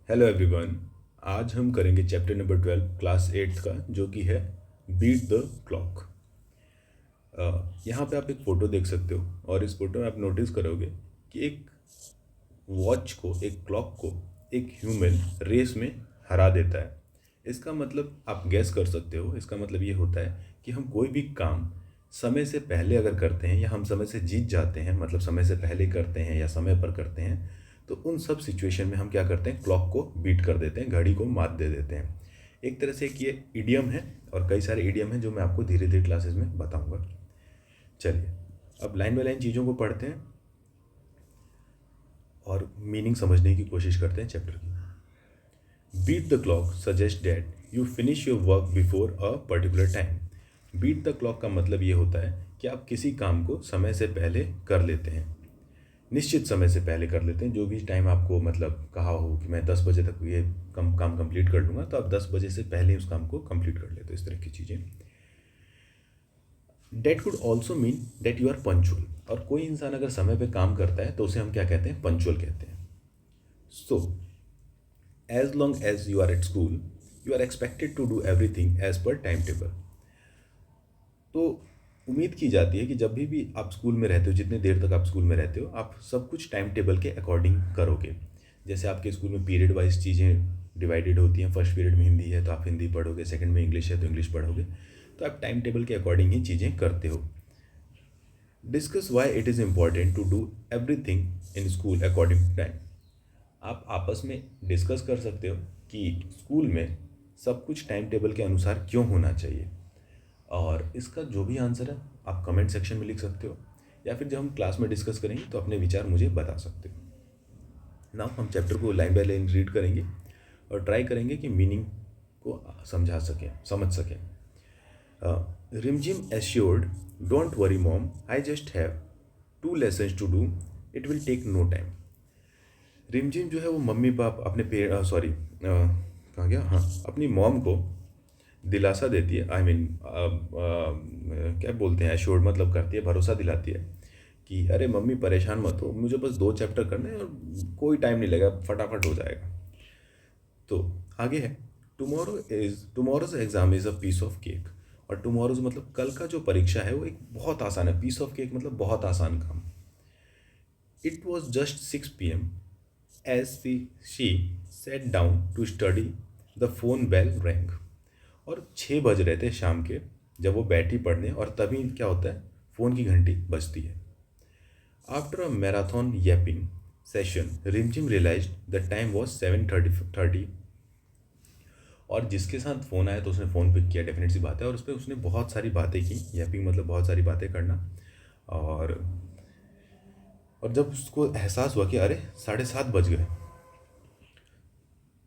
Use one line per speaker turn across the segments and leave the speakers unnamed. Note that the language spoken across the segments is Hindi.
Hello everyone. आज हम करेंगे चैप्टर नंबर 12 क्लास 8 का, जो कि है बीट द क्लॉक। यहाँ पे आप एक फ़ोटो देख सकते हो और इस फोटो में आप नोटिस करोगे कि एक वॉच को, एक क्लॉक को एक ह्यूमन रेस में हरा देता है। इसका मतलब आप गैस कर सकते हो। इसका मतलब ये होता है कि हम कोई भी काम समय से पहले अगर करते हैं या हम समय से जीत जाते हैं, मतलब समय से पहले करते हैं या समय पर करते हैं, तो उन सब सिचुएशन में हम क्या करते हैं, क्लॉक को बीट कर देते हैं, घड़ी को मात दे देते हैं। एक तरह से एक ये इडियम है और कई सारे इडियम हैं जो मैं आपको धीरे धीरे क्लासेस में बताऊंगा। चलिए अब लाइन बाय लाइन चीज़ों को पढ़ते हैं और मीनिंग समझने की कोशिश करते हैं चैप्टर की। Beat the clock suggest that you finish your work before a particular time. Beat the clock का मतलब ये होता है कि आप किसी काम को समय से पहले कर लेते हैं, निश्चित समय से पहले कर लेते हैं। जो भी टाइम आपको मतलब कहा हो कि मैं 10 बजे तक ये काम कंप्लीट कर लूँगा, तो आप 10 बजे से पहले उस काम को कंप्लीट कर लेते हो। इस तरह की चीज़ें। That could also mean that you are punctual. और कोई इंसान अगर समय पे काम करता है तो उसे हम क्या कहते हैं, पंचुअल कहते हैं। So as long as you are at school you are expected to do everything as per time table. तो उम्मीद की जाती है कि जब भी आप स्कूल में रहते हो, जितने देर तक आप स्कूल में रहते हो, आप सब कुछ टाइम टेबल के अकॉर्डिंग करोगे। जैसे आपके स्कूल में पीरियड वाइज चीज़ें डिवाइडेड होती हैं। फर्स्ट पीरियड में हिंदी है तो आप हिंदी पढ़ोगे, सेकंड में इंग्लिश है तो इंग्लिश पढ़ोगे। तो आप टाइम टेबल के अकॉर्डिंग ही चीज़ें करते हो। Discuss why it is important to do everything in school according to time. आप आपस में डिस्कस कर सकते हो कि स्कूल में सब कुछ टाइम टेबल के अनुसार क्यों होना चाहिए। और इसका जो भी आंसर है आप कमेंट सेक्शन में लिख सकते हो, या फिर जब हम क्लास में डिस्कस करेंगे तो अपने विचार मुझे बता सकते हो। नाउ हम चैप्टर को लाइन बाय लाइन रीड करेंगे और ट्राई करेंगे कि मीनिंग को समझ सकें। Rimjhim assured, don't worry mom, I just have 2 lessons to do, it will take no time. Rimjhim जो है वो मम्मी पाप अपने कहाँ गया, हाँ, अपनी मॉम को दिलासा देती है। आई मीन क्या बोलते हैं, एश्योर्ड मतलब करती है, भरोसा दिलाती है कि अरे मम्मी परेशान मत हो, मुझे बस 2 चैप्टर करने हैं और कोई टाइम नहीं लगेगा, फटाफट हो जाएगा। तो आगे है, tomorrow's exam is a piece of cake. और टुमारोज मतलब कल का जो परीक्षा है वो एक बहुत आसान है। पीस ऑफ केक मतलब बहुत आसान काम। It was just 6 p.m. As she set down to study, the phone bell rang. और 6 बज रहे थे शाम के जब वो बैठी पढ़ने, और तभी क्या होता है, फ़ोन की घंटी बजती है। आफ्टर अ मैराथन यैपिंग सेशन रिमझिम रियलाइज द टाइम वॉज 7:30। और जिसके साथ फ़ोन आया तो उसने फ़ोन पिक किया, डेफिनेट सी बात है, और उस पर उसने बहुत सारी बातें की। यैपिंग मतलब बहुत सारी बातें करना। और और जब उसको एहसास हुआ कि अरे 7:30 बज गए,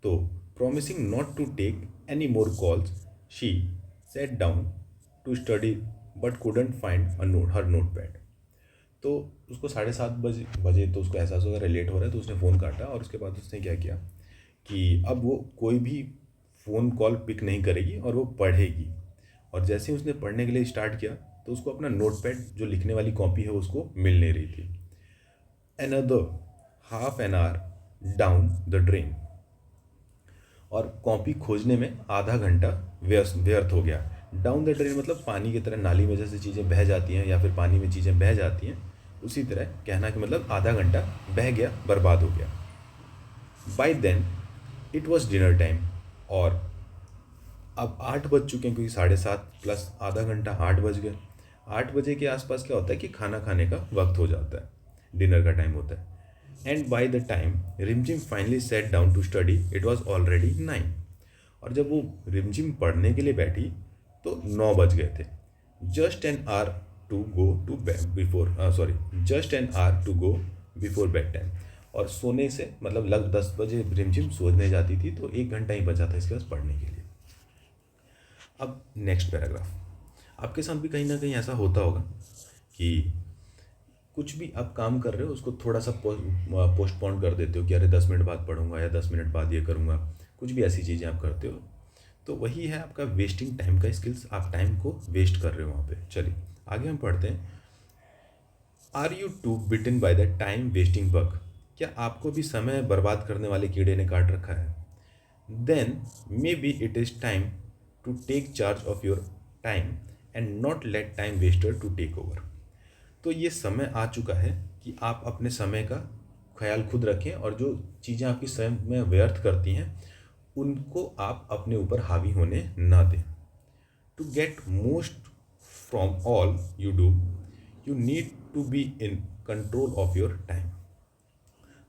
तो promising not to take any more calls, she sat down to study but couldn't find her notepad. तो उसको 7:30 बजे तो उसको एहसास हो रहा है लेट हो रहा है, तो उसने फ़ोन काटा और उसके बाद उसने क्या किया कि अब वो कोई भी फ़ोन कॉल पिक नहीं करेगी और वो पढ़ेगी। और जैसे ही उसने पढ़ने के लिए स्टार्ट किया तो उसको अपना नोटपैड, जो लिखने वाली कॉपी है, उसको मिल नहीं रही थी। Another half an hour down the drain. और कॉपी खोजने में आधा घंटा व्यर्थ हो गया। डाउन द ड्रेन मतलब पानी की तरह, नाली में जैसे चीज़ें बह जाती हैं या फिर पानी में चीज़ें बह जाती हैं, उसी तरह कहना कि मतलब आधा घंटा बह गया, बर्बाद हो गया। By then it was dinner time. और अब 8 बज चुके हैं, क्योंकि 7:30 प्लस आधा घंटा 8 बज गए। 8 बजे के आसपास क्या होता है कि खाना खाने का वक्त हो जाता है, डिनर का टाइम होता है। And by the time Rimjhim finally set down to study it was already 9। और जब वो रिमझिम पढ़ने के लिए बैठी तो 9 बज गए थे। Just an hour to go to before just an hour to go before bed time. और सोने से मतलब 10 बजे रिमझिम सोने जाती थी, तो 1 घंटा ही बचा था इसके पास पढ़ने के लिए। अब नेक्स्ट पैराग्राफ। आपके साथ भी कहीं ना कहीं ऐसा होता होगा कि कुछ भी आप काम कर रहे हो उसको थोड़ा सा पोस्टपोन कर देते हो कि अरे 10 मिनट बाद पढ़ूंगा या 10 मिनट बाद ये करूँगा। कुछ भी ऐसी चीज़ें आप करते हो, तो वही है आपका वेस्टिंग टाइम का स्किल्स। आप टाइम को वेस्ट कर रहे हो वहाँ पे। चलिए आगे हम पढ़ते हैं। Are you too bitten by the time wasting bug. क्या आपको भी समय बर्बाद करने वाले कीड़े ने काट रखा है? Then maybe it is time to take charge of your time and not let time waster to take over. तो ये समय आ चुका है कि आप अपने समय का ख्याल खुद रखें और जो चीज़ें आपकी समय में व्यर्थ करती हैं उनको आप अपने ऊपर हावी होने ना दें। To get most from all you do you need to be in control of your time.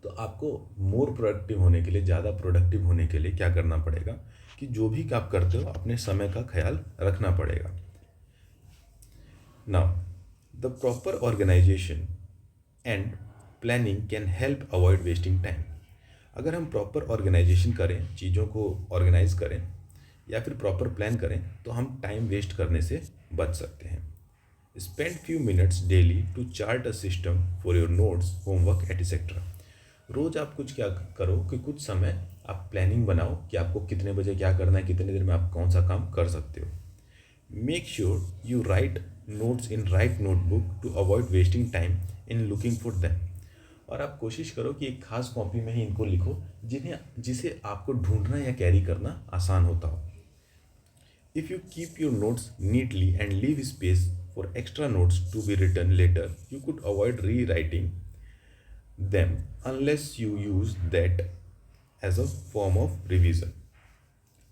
तो आपको मोर प्रोडक्टिव होने के लिए, ज़्यादा प्रोडक्टिव होने के लिए क्या करना पड़ेगा कि जो भी आप करते हो अपने समय का ख्याल रखना पड़ेगा। Now the proper organization and planning can help avoid wasting time. अगर हम प्रॉपर ऑर्गेनाइजेशन करें, चीज़ों को ऑर्गेनाइज करें या फिर प्रॉपर प्लान करें तो हम टाइम वेस्ट करने से बच सकते हैं। Spend few minutes daily to chart a system for your notes, homework etcetera. रोज़ आप कुछ क्या करो कि कुछ समय आप प्लानिंग बनाओ कि आपको कितने बजे क्या करना है, कितने देर में आप कौन सा काम कर सकते हो। Make sure you write notes in right notebook to avoid wasting time in looking for them. और आप कोशिश करो कि एक खास कॉपी में ही इनको लिखो जिसे आपको ढूंढना या कैरी करना आसान होता हो। If you keep your notes neatly and leave space for extra notes to be written later you could avoid rewriting them unless you use that as a form of revision।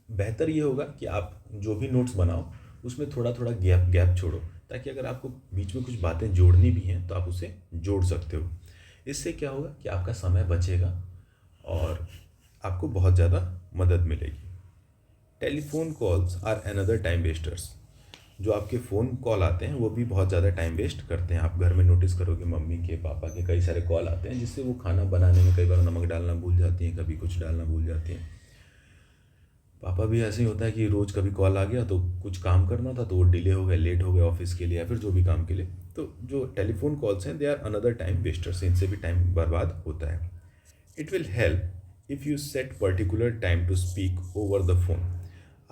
बेहतर ये होगा कि आप जो भी नोट्स बनाओ उसमें थोड़ा थोड़ा गैप छोड़ो, ताकि अगर आपको बीच में कुछ बातें जोड़नी भी हैं तो आप उसे जोड़ सकते हो। इससे क्या होगा कि आपका समय बचेगा और आपको बहुत ज़्यादा मदद मिलेगी। Telephone calls are another time wasters. जो आपके फ़ोन कॉल आते हैं वो भी बहुत ज़्यादा टाइम वेस्ट करते हैं। आप घर में नोटिस करोगे मम्मी के, पापा के कई सारे कॉल आते हैं जिससे वो खाना बनाने में कई बार नमक डालना भूल जाती हैं, कभी कुछ डालना भूल जाती हैं। पापा भी ऐसे ही होता है कि रोज़ कभी कॉल आ गया तो कुछ काम करना था तो वो डिले हो गया, लेट हो गया ऑफिस के लिए या फिर जो भी काम के लिए। तो जो टेलीफोन कॉल्स हैं they are another time wasters, इनसे भी टाइम बर्बाद होता है। It will help if you set particular time to speak over the phone.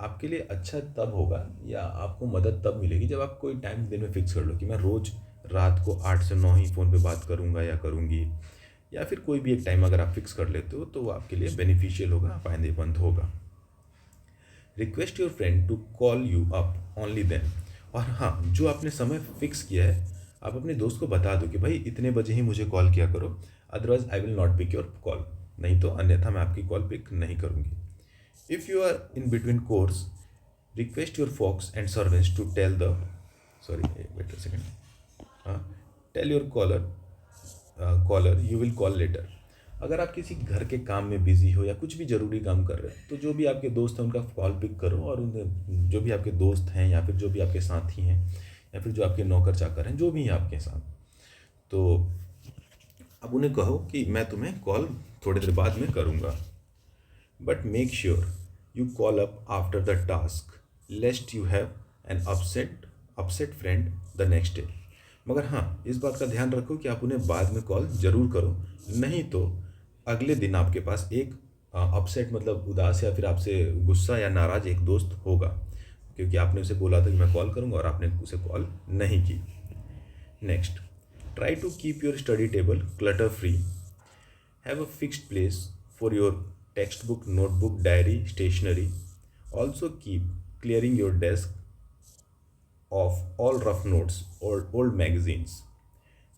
आपके लिए अच्छा तब होगा या आपको मदद तब मिलेगी जब आप कोई टाइम दिन में फिक्स कर लो कि मैं रोज़ रात को 8 से 9 ही फ़ोन पे बात करूँगा या करूँगी, या फिर कोई भी एक टाइम अगर आप फिक्स कर लेते हो तो वो आपके लिए बेनिफिशियल होगा, फ़ायदेमंद होगा। Request your friend to call you up only then. और हाँ, जो आपने समय फिक्स किया है आप अपने दोस्त को बता दो कि भाई इतने बजे ही मुझे कॉल किया करो, otherwise I will not pick your call, नहीं तो अन्यथा मैं आपकी कॉल पिक नहीं करूँगी। If you are in between course, request your folks and servants to tell the wait a second. Tell your caller you will call later। अगर आप किसी घर के काम में बिजी हो या कुछ भी ज़रूरी काम कर रहे हो तो जो भी आपके दोस्त हैं उनका कॉल पिक करो और उन्हें, जो भी आपके दोस्त हैं या फिर जो भी आपके साथी हैं या फिर जो आपके नौकर चाकर हैं जो भी हैं आपके साथ, तो अब उन्हें कहो कि मैं तुम्हें कॉल थोड़ी देर बाद में करूँगा। But make sure you call up after the task lest you have an upset friend the next day। मगर हाँ, इस बात का ध्यान रखो कि आप उन्हें बाद में कॉल ज़रूर करो, नहीं तो अगले दिन आपके पास एक अपसेट मतलब उदास या फिर आपसे गुस्सा या नाराज़ एक दोस्त होगा, क्योंकि आपने उसे बोला था कि मैं कॉल करूँगा और आपने उसे कॉल नहीं की। Next, try to keep your study table clutter free. Have a fixed place for your textbook, notebook, diary, stationery। Also keep clearing your desk of all rough notes or old magazines।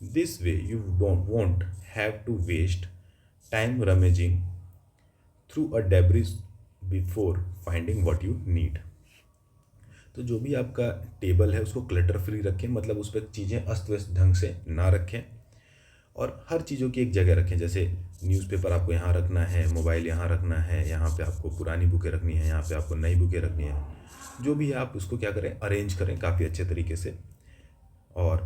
This way you won't have to waste time rummaging through a debris before finding what you need। तो जो भी आपका टेबल है उसको क्लटर फ्री रखें, मतलब उस पर चीज़ें अस्त व्यस्त ढंग से ना रखें और हर चीज़ों की एक जगह रखें। जैसे न्यूज़पेपर आपको यहाँ रखना है, मोबाइल यहाँ रखना है, यहाँ पे आपको पुरानी बुकें रखनी है, यहाँ पे आपको नई बुकें रखनी है, जो भी है आप उसको क्या करें, अरेंज करें काफ़ी अच्छे तरीके से। और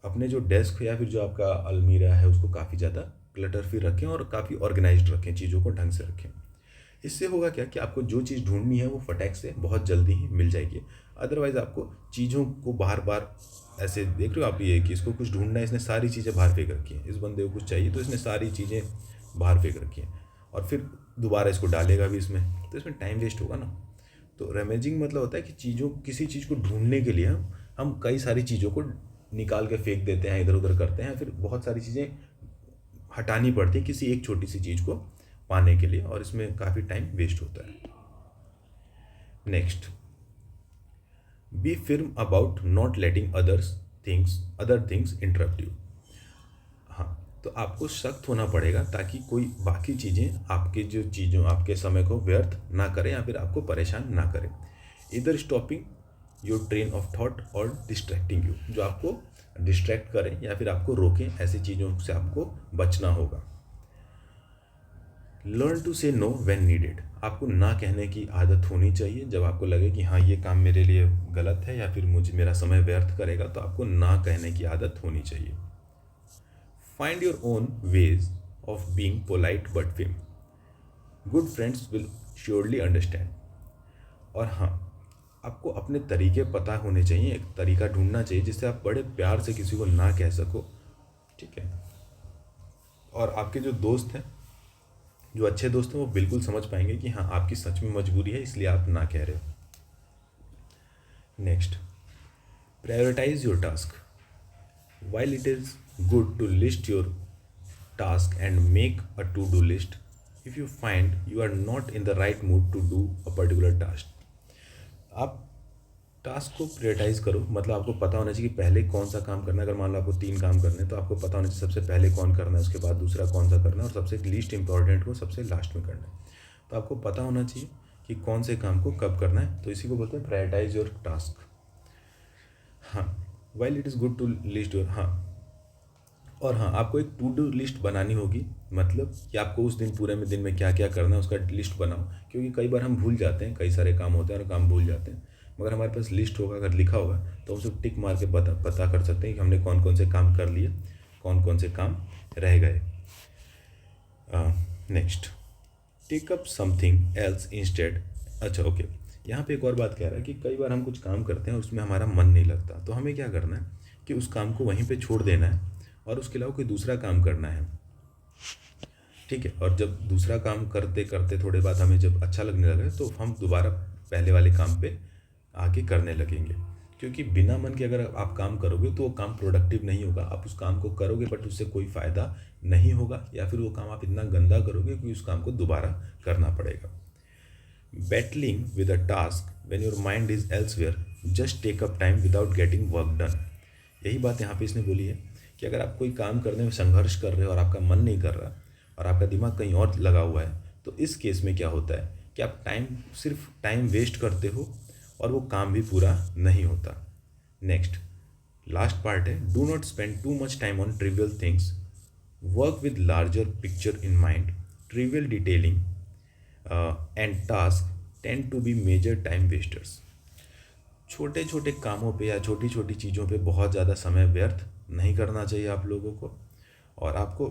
अपने जो डेस्क या फिर जो आपका अलमीरा है उसको काफ़ी ज़्यादा क्लटर फ्री रखें और काफ़ी ऑर्गेनाइज्ड रखें, चीज़ों को ढंग से रखें। इससे होगा क्या कि आपको जो चीज़ ढूंढनी है वो फटाक से बहुत जल्दी ही मिल जाएगी। अदरवाइज़ आपको चीज़ों को बार बार ऐसे देख रहे हो आप, ये कि इसको कुछ ढूंढना है, इसने सारी चीज़ें बाहर फेंक रखी हैं, इस बंदे को कुछ चाहिए तो इसने सारी चीज़ें बाहर फेंक रखी हैं और फिर दोबारा इसको डालेगा भी इसमें, तो इसमें टाइम वेस्ट होगा ना। तो रेमेजिंग मतलब होता है कि किसी चीज़ को ढूंढने के लिए हम कई सारी चीज़ों को निकाल के फेंक देते हैं, इधर उधर करते हैं, फिर बहुत सारी चीज़ें हटानी पड़ती है किसी एक छोटी सी चीज़ को पाने के लिए, और इसमें काफ़ी टाइम वेस्ट होता है। Next, be firm about not letting other things interrupt you. हाँ, तो आपको सख्त होना पड़ेगा ताकि कोई बाकी चीज़ें आपकी जो चीज़ों आपके समय को व्यर्थ ना करें या फिर आपको परेशान ना करें। इधर stopping your train of thought और डिस्ट्रैक्टिंग यू, जो आपको डिस्ट्रैक्ट करें या फिर आपको रोकें, ऐसी चीज़ों से आपको बचना होगा। लर्न टू से नो व्हेन नीडेड, आपको ना कहने की आदत होनी चाहिए। जब आपको लगे कि हाँ ये काम मेरे लिए गलत है या फिर मुझे मेरा समय व्यर्थ करेगा, तो आपको ना कहने की आदत होनी चाहिए। Find your own ways of being polite but firm, good friends will surely understand. और हाँ, आपको अपने तरीके पता होने चाहिए, एक तरीका ढूंढना चाहिए जिससे आप बड़े प्यार से किसी को ना कह सको, ठीक है। और आपके जो दोस्त हैं, जो अच्छे दोस्त हैं, वो बिल्कुल समझ पाएंगे कि हाँ आपकी सच में मजबूरी है, इसलिए आप ना कह रहे हो। Next, prioritize your task. While it is good to list your task and make a to-do list, if you find you are not in the right mood to do a particular task, आप टास्क को प्रायोरिटाइज करो। मतलब आपको पता होना चाहिए कि पहले कौन सा काम करना है। अगर मान लो आपको 3 काम करने हैं, तो आपको पता होना चाहिए सबसे पहले कौन करना है, उसके बाद दूसरा कौन सा करना है, और सबसे लीस्ट इंपॉर्टेंट को सबसे लास्ट में करना है। तो आपको पता होना चाहिए कि कौन से काम को कब करना है, तो इसी को बोलते हैं प्रायोरिटाइज योर टास्क। हाँ, while it is good to list your, हाँ, और हाँ, आपको एक टू डू लिस्ट बनानी होगी। मतलब कि आपको उस दिन पूरे में दिन में क्या क्या करना है उसका लिस्ट बनाओ, क्योंकि कई बार हम भूल जाते हैं, कई सारे काम होते हैं और काम भूल जाते हैं। मगर हमारे पास लिस्ट होगा, अगर लिखा होगा, तो हम सब टिक मार के पता कर सकते हैं कि हमने कौन कौन से काम कर लिए, कौन कौन से काम रह गए। Next, take up something else instead. अच्छा, ओके, यहाँ पे एक और बात कह रहा है कि कई बार हम कुछ काम करते हैं और उसमें हमारा मन नहीं लगता, तो हमें क्या करना है कि उस काम को वहीं पे छोड़ देना है और उसके अलावा कोई दूसरा काम करना है, ठीक है। और जब दूसरा काम करते करते थोड़े बाद हमें जब अच्छा लगने लगे, तो हम दोबारा पहले वाले काम पे आके करने लगेंगे। क्योंकि बिना मन के अगर आप काम करोगे तो वो काम प्रोडक्टिव नहीं होगा। आप उस काम को करोगे बट उससे कोई फ़ायदा नहीं होगा, या फिर वो काम आप इतना गंदा करोगे कि उस काम को दोबारा करना पड़ेगा। Battling with a task when your mind is elsewhere, just take up time without getting work done. यही बात यहाँ पे इसने बोली है कि अगर आप कोई काम करने में संघर्ष कर रहे हो और आपका मन नहीं कर रहा और आपका दिमाग कहीं और लगा हुआ है, तो इस केस में क्या होता है कि आप सिर्फ टाइम वेस्ट करते हो और वो काम भी पूरा नहीं होता। नेक्स्ट, लास्ट पार्ट है, do not spend too much time on trivial things, work with larger picture in mind. Trivial detailing and task tend to be major time wasters. छोटे छोटे कामों पे या छोटी छोटी चीज़ों पे बहुत ज़्यादा समय व्यर्थ नहीं करना चाहिए आप लोगों को, और आपको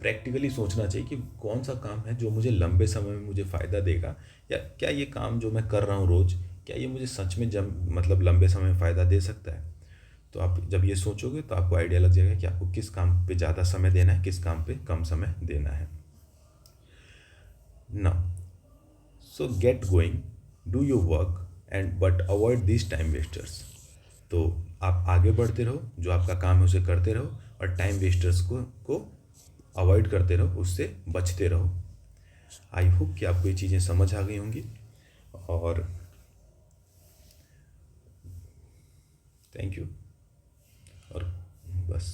प्रैक्टिकली सोचना चाहिए कि कौन सा काम है जो मुझे लंबे समय में मुझे फ़ायदा देगा, या क्या ये काम जो मैं कर रहा हूँ रोज़, क्या ये मुझे सच में मतलब लंबे समय में फ़ायदा दे सकता है। तो आप जब ये सोचोगे तो आपको आइडिया लग जाएगा कि आपको किस काम पे ज़्यादा समय देना है, किस काम पे कम समय देना है। Now, so get going, do your work and but avoid this time wasters. तो आप आगे बढ़ते रहो, जो आपका काम है उसे करते रहो, और टाइम वेस्टर्स को अवॉइड करते रहो, उससे बचते रहो। आई होप कि आपको ये चीज़ें समझ आ गई होंगी, और थैंक यू। और बस।